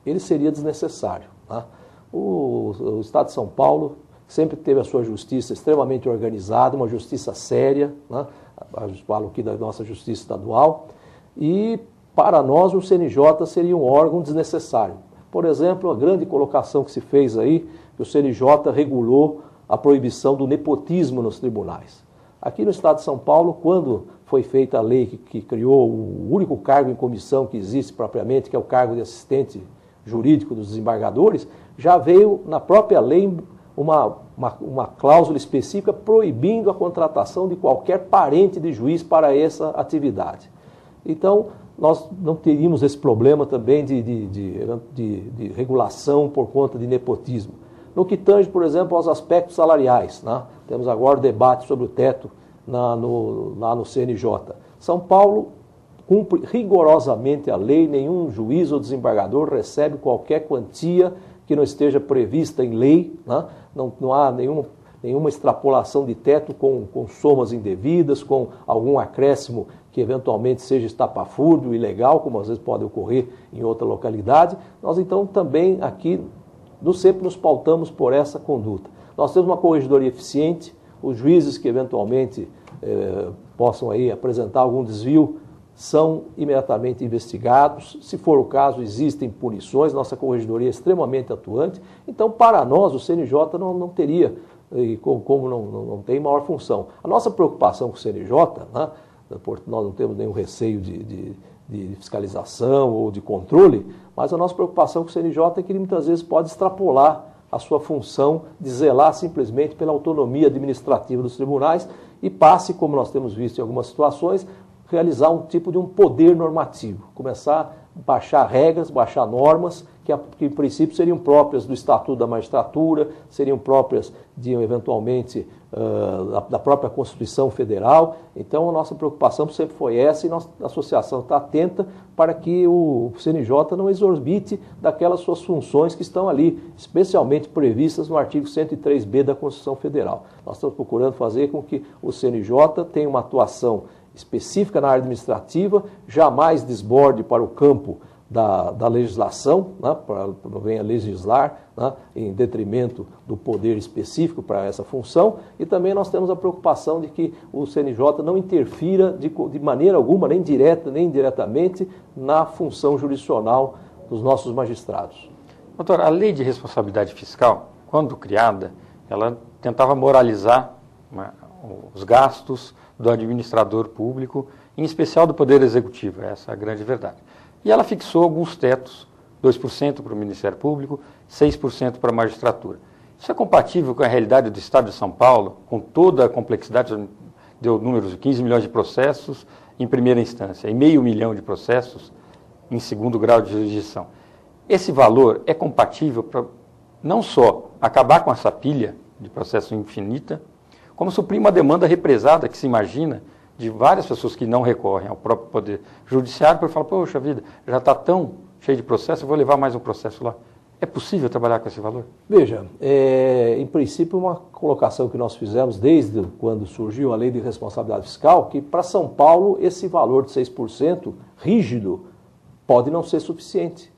ele seria desnecessário, tá? O Estado de São Paulo sempre teve a sua justiça extremamente organizada, uma justiça séria, né? Eu falo aqui da nossa justiça estadual, e para nós o CNJ seria um órgão desnecessário. Por exemplo, a grande colocação que se fez aí, que o CNJ regulou a proibição do nepotismo nos tribunais. Aqui no Estado de São Paulo, quando foi feita a lei que criou o único cargo em comissão que existe propriamente, que é o cargo de assistente jurídico dos desembargadores, já veio na própria lei uma cláusula específica proibindo a contratação de qualquer parente de juiz para essa atividade. Então, nós não teríamos esse problema também de regulação por conta de nepotismo. No que tange, por exemplo, aos aspectos salariais, né? Temos agora o debate sobre o teto lá no CNJ. São Paulo cumpre rigorosamente a lei, nenhum juiz ou desembargador recebe qualquer quantia que não esteja prevista em lei, né? Não há nenhuma extrapolação de teto com somas indevidas, com algum acréscimo que eventualmente seja estapafúrdio, ilegal, como às vezes pode ocorrer em outra localidade. Nós então também aqui sempre nos pautamos por essa conduta. Nós temos uma corregedoria eficiente, os juízes que eventualmente possam aí apresentar algum desvio são imediatamente investigados. Se for o caso, existem punições, nossa corregedoria é extremamente atuante. Então, para nós, o CNJ não teria, como não tem, maior função. A nossa preocupação com o CNJ, né, nós não temos nenhum receio de fiscalização ou de controle, mas a nossa preocupação com o CNJ é que ele muitas vezes pode extrapolar a sua função de zelar simplesmente pela autonomia administrativa dos tribunais e passe, como nós temos visto em algumas situações, realizar um tipo de um poder normativo, começar a baixar regras, baixar normas que em princípio seriam próprias do Estatuto da Magistratura, seriam próprias eventualmente da própria Constituição Federal. Então a nossa preocupação sempre foi essa e a associação está atenta para que o CNJ não exorbite daquelas suas funções que estão ali, especialmente previstas no artigo 103b da Constituição Federal. Nós estamos procurando fazer com que o CNJ tenha uma atuação específica na área administrativa, jamais desborde para o campo da legislação, né, não venha legislar, né, em detrimento do poder específico para essa função, e também nós temos a preocupação de que o CNJ não interfira de maneira alguma, nem direta nem indiretamente, na função jurisdicional dos nossos magistrados. Doutor, a lei de responsabilidade fiscal, quando criada, ela tentava moralizar os gastos do administrador público, em especial do Poder Executivo, essa é a grande verdade. E ela fixou alguns tetos, 2% para o Ministério Público, 6% para a magistratura. Isso é compatível com a realidade do Estado de São Paulo, com toda a complexidade, deu números de 15 milhões de processos em primeira instância e 500 mil de processos em segundo grau de jurisdição. Esse valor é compatível para não só acabar com essa pilha de processo infinita, como suprir uma demanda represada que se imagina de várias pessoas que não recorrem ao próprio Poder Judiciário para falar, poxa vida, já está tão cheio de processo, eu vou levar mais um processo lá. É possível trabalhar com esse valor? Veja, em princípio, uma colocação que nós fizemos desde quando surgiu a Lei de Responsabilidade Fiscal, que para São Paulo esse valor de 6% rígido pode não ser suficiente,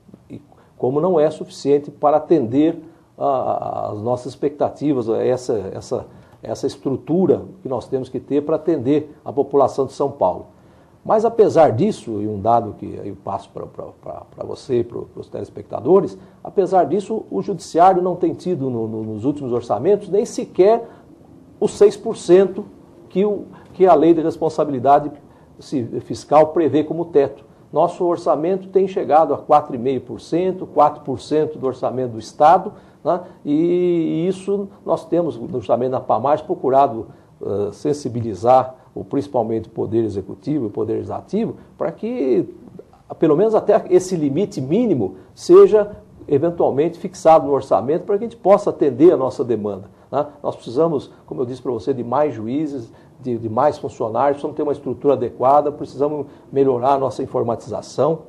como não é suficiente para atender às nossas expectativas, essa estrutura que nós temos que ter para atender a população de São Paulo. Mas apesar disso, e um dado que eu passo para você e para os telespectadores, apesar disso, o Judiciário não tem tido nos últimos orçamentos nem sequer os 6% que a Lei de Responsabilidade Fiscal prevê como teto. Nosso orçamento tem chegado a 4,5%, 4% do orçamento do Estado, né? E isso nós temos, no orçamento da PAMARS, procurado sensibilizar principalmente o Poder Executivo e o Poder Legislativo para que, pelo menos até esse limite mínimo, seja eventualmente fixado no orçamento para que a gente possa atender a nossa demanda, né? Nós precisamos, como eu disse para você, de mais juízes, de mais funcionários, precisamos ter uma estrutura adequada, precisamos melhorar a nossa informatização.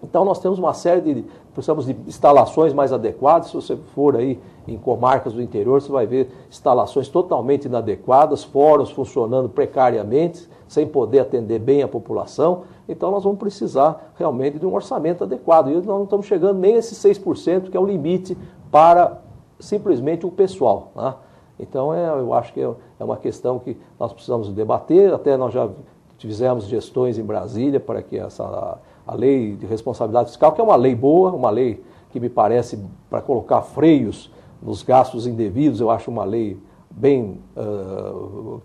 Então nós temos uma série precisamos de instalações mais adequadas. Se você for aí em comarcas do interior, você vai ver instalações totalmente inadequadas, fóruns funcionando precariamente, sem poder atender bem a população. Então nós vamos precisar realmente de um orçamento adequado. E nós não estamos chegando nem a esses 6%, que é o limite para simplesmente o pessoal, né? Então eu acho que é uma questão que nós precisamos debater. Até nós já fizemos gestões em Brasília para que a lei de responsabilidade fiscal, que é uma lei boa, uma lei que me parece para colocar freios nos gastos indevidos, eu acho uma lei bem,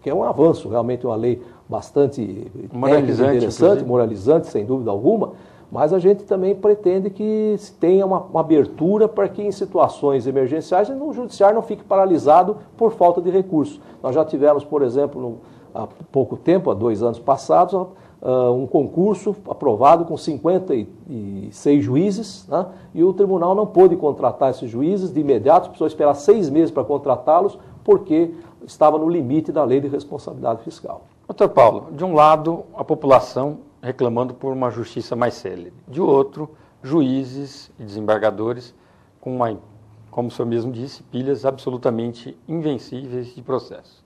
que é um avanço, realmente uma lei bastante moralizante, interessante, moralizante, sem dúvida alguma, mas a gente também pretende que se tenha uma abertura para que em situações emergenciais o judiciário não fique paralisado por falta de recursos. Nós já tivemos, por exemplo, há pouco tempo, há 2 anos passados, um concurso aprovado com 56 juízes, né? E o tribunal não pôde contratar esses juízes de imediato, precisou esperar 6 meses para contratá-los, porque estava no limite da lei de responsabilidade fiscal. Doutor Paulo, de um lado, a população reclamando por uma justiça mais célere. De outro, juízes e desembargadores com como o senhor mesmo disse, pilhas absolutamente invencíveis de processo.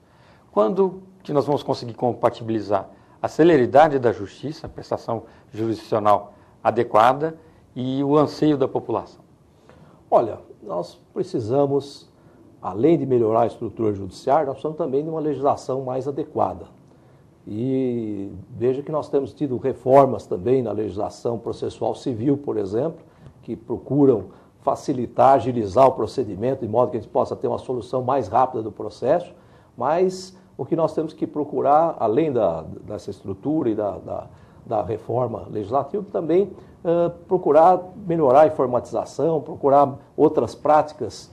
Quando que nós vamos conseguir compatibilizar a celeridade da justiça, a prestação jurisdicional adequada e o anseio da população? Olha, nós precisamos, além de melhorar a estrutura judiciária, nós precisamos também de uma legislação mais adequada. E veja que nós temos tido reformas também na legislação processual civil, por exemplo, que procuram facilitar, agilizar o procedimento, de modo que a gente possa ter uma solução mais rápida do processo, mas o que nós temos que procurar, além dessa estrutura e da reforma legislativa, também procurar melhorar a informatização, procurar outras práticas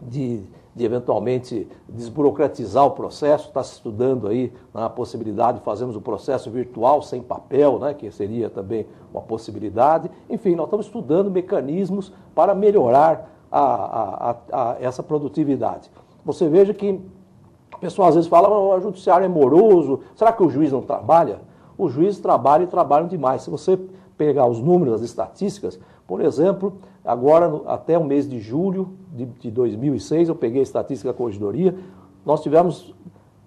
de eventualmente desburocratizar o processo. Está se estudando aí a possibilidade de fazermos o processo virtual sem papel, né, que seria também uma possibilidade. Enfim, nós estamos estudando mecanismos para melhorar essa produtividade. Você veja que o pessoal às vezes fala, o judiciário é moroso, será que o juiz não trabalha? Os juízes trabalham e trabalham demais. Se você pegar os números, as estatísticas, por exemplo, agora até o mês de julho de 2006, eu peguei a estatística da Corregedoria, nós tivemos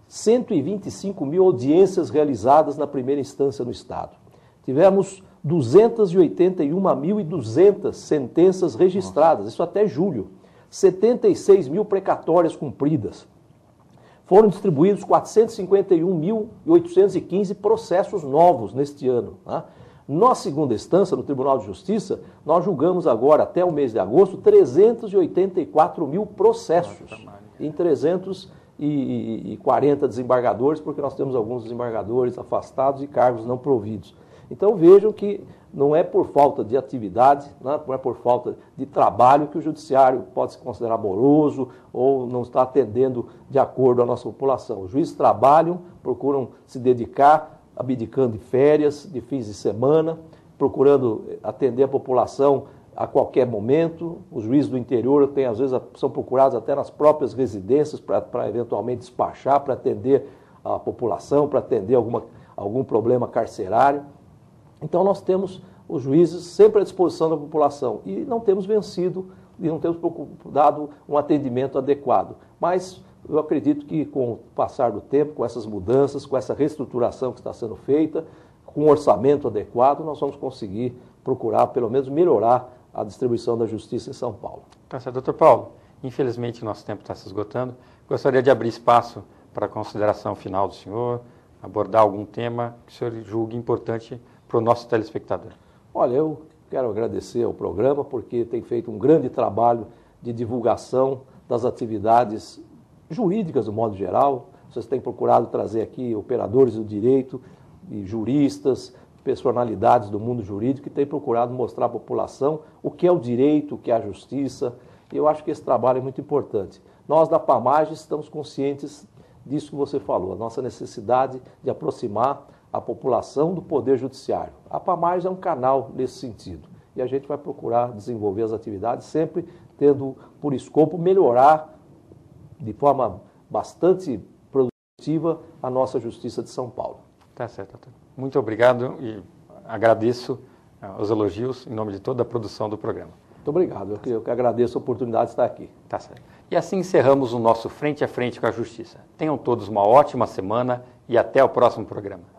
125 mil audiências realizadas na primeira instância no Estado. Tivemos 281.200 sentenças registradas, isso até julho. 76 mil precatórias cumpridas. Foram distribuídos 451.815 processos novos neste ano, né? Na segunda instância, no Tribunal de Justiça, nós julgamos agora, até o mês de agosto, 384 mil processos em 340 desembargadores, porque nós temos alguns desembargadores afastados e cargos não providos. Então vejam que não é por falta de atividade, né, não é por falta de trabalho que o judiciário pode se considerar moroso ou não está atendendo de acordo à nossa população. Os juízes trabalham, procuram se dedicar, abdicando de férias, de fins de semana, procurando atender a população a qualquer momento. Os juízes do interior às vezes são procurados até nas próprias residências para eventualmente despachar, para atender a população, para atender algum problema carcerário. Então nós temos os juízes sempre à disposição da população e não temos vencido e não temos dado um atendimento adequado. Mas eu acredito que com o passar do tempo, com essas mudanças, com essa reestruturação que está sendo feita, com um orçamento adequado, nós vamos conseguir procurar, pelo menos, melhorar a distribuição da justiça em São Paulo. Tá certo, doutor Paulo. Infelizmente, o nosso tempo está se esgotando. Gostaria de abrir espaço para a consideração final do senhor, abordar algum tema que o senhor julgue importante para o nosso telespectador. Olha, eu quero agradecer ao programa, porque tem feito um grande trabalho de divulgação das atividades jurídicas, do modo geral. Vocês têm procurado trazer aqui operadores do direito, e juristas, personalidades do mundo jurídico, que têm procurado mostrar à população o que é o direito, o que é a justiça. E eu acho que esse trabalho é muito importante. Nós, da PAMAGE, estamos conscientes disso que você falou, a nossa necessidade de aproximar a população do Poder Judiciário. A PAMAGE é um canal nesse sentido. E a gente vai procurar desenvolver as atividades, sempre tendo por escopo melhorar de forma bastante produtiva a nossa Justiça de São Paulo. Tá certo, doutor. Muito obrigado e agradeço os elogios em nome de toda a produção do programa. Muito obrigado. Eu que agradeço a oportunidade de estar aqui. Tá certo. E assim encerramos o nosso Frente a Frente com a Justiça. Tenham todos uma ótima semana e até o próximo programa.